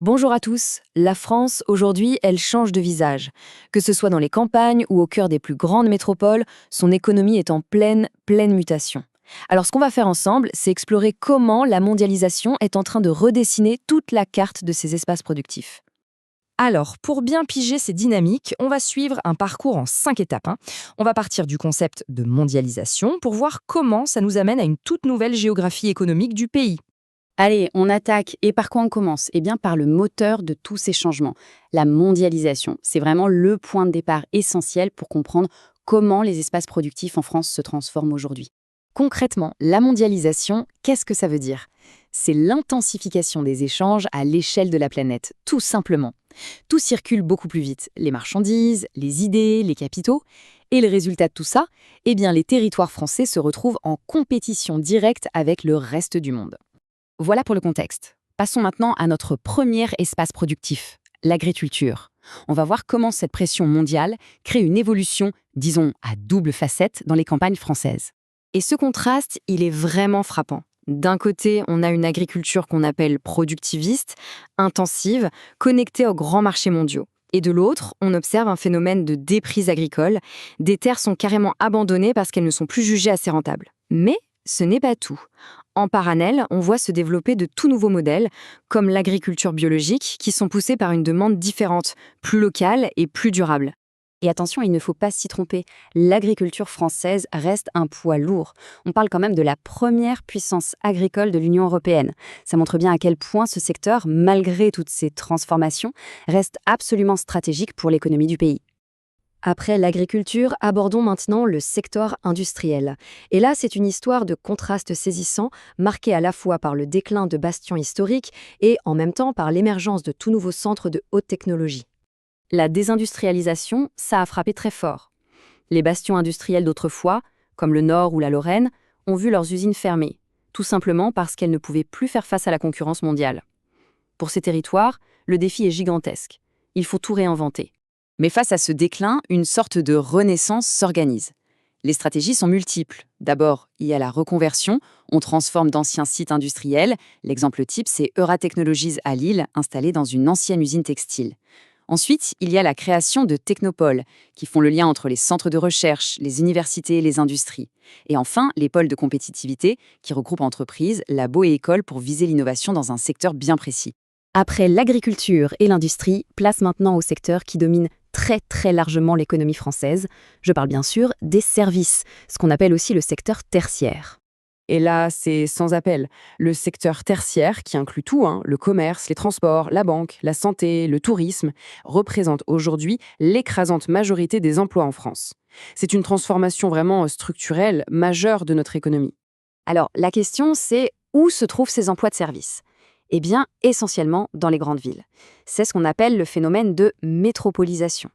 Bonjour à tous. La France, aujourd'hui, elle change de visage. Que ce soit dans les campagnes ou au cœur des plus grandes métropoles, son économie est en pleine mutation. Alors ce qu'on va faire ensemble, c'est explorer comment la mondialisation est en train de redessiner toute la carte de ces espaces productifs. Alors, pour bien piger ces dynamiques, on va suivre un parcours en 5 étapes. On va partir du concept de mondialisation pour voir comment ça nous amène à une toute nouvelle géographie économique du pays. Allez, on attaque. Et par quoi on commence? Eh bien, par le moteur de tous ces changements, la mondialisation. C'est vraiment le point de départ essentiel pour comprendre comment les espaces productifs en France se transforment aujourd'hui. Concrètement, la mondialisation, qu'est-ce que ça veut dire? C'est l'intensification des échanges à l'échelle de la planète, tout simplement. Tout circule beaucoup plus vite, les marchandises, les idées, les capitaux. Et le résultat de tout ça? Eh bien, les territoires français se retrouvent en compétition directe avec le reste du monde. Voilà pour le contexte. Passons maintenant à notre premier espace productif, l'agriculture. On va voir comment cette pression mondiale crée une évolution, disons, à double facette dans les campagnes françaises. Et ce contraste, il est vraiment frappant. D'un côté, on a une agriculture qu'on appelle productiviste, intensive, connectée aux grands marchés mondiaux. Et de l'autre, on observe un phénomène de déprise agricole. Des terres sont carrément abandonnées parce qu'elles ne sont plus jugées assez rentables. Mais ce n'est pas tout. En parallèle, on voit se développer de tout nouveaux modèles, comme l'agriculture biologique, qui sont poussés par une demande différente, plus locale et plus durable. Et attention, il ne faut pas s'y tromper, l'agriculture française reste un poids lourd. On parle quand même de la première puissance agricole de l'Union européenne. Ça montre bien à quel point ce secteur, malgré toutes ces transformations, reste absolument stratégique pour l'économie du pays. Après l'agriculture, abordons maintenant le secteur industriel. Et là, c'est une histoire de contraste saisissant, marquée à la fois par le déclin de bastions historiques et en même temps par l'émergence de tout nouveaux centres de haute technologie. La désindustrialisation, ça a frappé très fort. Les bastions industriels d'autrefois, comme le Nord ou la Lorraine, ont vu leurs usines fermer, tout simplement parce qu'elles ne pouvaient plus faire face à la concurrence mondiale. Pour ces territoires, le défi est gigantesque. Il faut tout réinventer. Mais face à ce déclin, une sorte de renaissance s'organise. Les stratégies sont multiples. D'abord, il y a la reconversion. On transforme d'anciens sites industriels. L'exemple type, c'est Euratechnologies à Lille, installée dans une ancienne usine textile. Ensuite, il y a la création de technopoles, qui font le lien entre les centres de recherche, les universités et les industries. Et enfin, les pôles de compétitivité, qui regroupent entreprises, labos et écoles pour viser l'innovation dans un secteur bien précis. Après l'agriculture et l'industrie, place maintenant au secteur qui domine très largement l'économie française. Je parle bien sûr des services, ce qu'on appelle aussi le secteur tertiaire. Et là, c'est sans appel. Le secteur tertiaire, qui inclut tout, le commerce, les transports, la banque, la santé, le tourisme, représente aujourd'hui l'écrasante majorité des emplois en France. C'est une transformation vraiment structurelle, majeure de notre économie. Alors, la question, c'est où se trouvent ces emplois de service? Eh bien, essentiellement dans les grandes villes. C'est ce qu'on appelle le phénomène de métropolisation.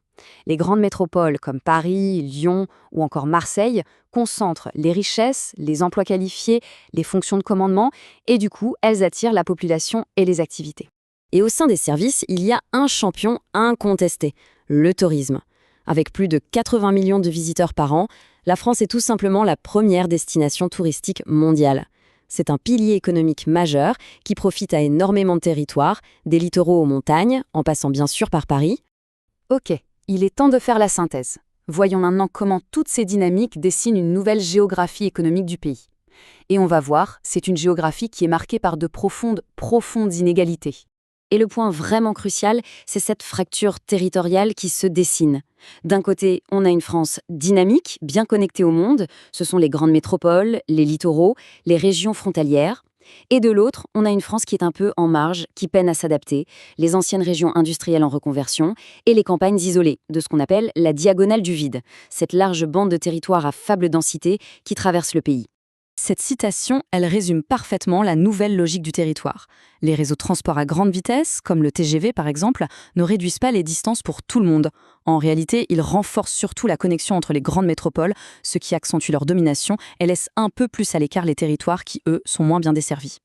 Les grandes métropoles comme Paris, Lyon ou encore Marseille concentrent les richesses, les emplois qualifiés, les fonctions de commandement et du coup, elles attirent la population et les activités. Et au sein des services, il y a un champion incontesté, le tourisme. Avec plus de 80 millions de visiteurs par an, la France est tout simplement la première destination touristique mondiale. C'est un pilier économique majeur qui profite à énormément de territoires, des littoraux aux montagnes, en passant bien sûr par Paris. Ok, il est temps de faire la synthèse. Voyons maintenant comment toutes ces dynamiques dessinent une nouvelle géographie économique du pays. Et on va voir, c'est une géographie qui est marquée par de profondes inégalités. Et le point vraiment crucial, c'est cette fracture territoriale qui se dessine. D'un côté, on a une France dynamique, bien connectée au monde, ce sont les grandes métropoles, les littoraux, les régions frontalières. Et de l'autre, on a une France qui est un peu en marge, qui peine à s'adapter, les anciennes régions industrielles en reconversion et les campagnes isolées, de ce qu'on appelle la diagonale du vide, cette large bande de territoire à faible densité qui traverse le pays. Cette citation, elle résume parfaitement la nouvelle logique du territoire. Les réseaux de transport à grande vitesse, comme le TGV par exemple, ne réduisent pas les distances pour tout le monde. En réalité, ils renforcent surtout la connexion entre les grandes métropoles, ce qui accentue leur domination et laisse un peu plus à l'écart les territoires qui, eux, sont moins bien desservis.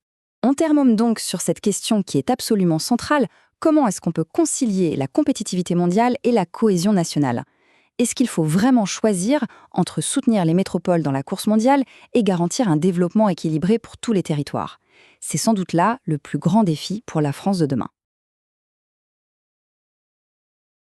On termine donc sur cette question qui est absolument centrale. Comment est-ce qu'on peut concilier la compétitivité mondiale et la cohésion nationale ? Est-ce qu'il faut vraiment choisir entre soutenir les métropoles dans la course mondiale et garantir un développement équilibré pour tous les territoires? C'est sans doute là le plus grand défi pour la France de demain.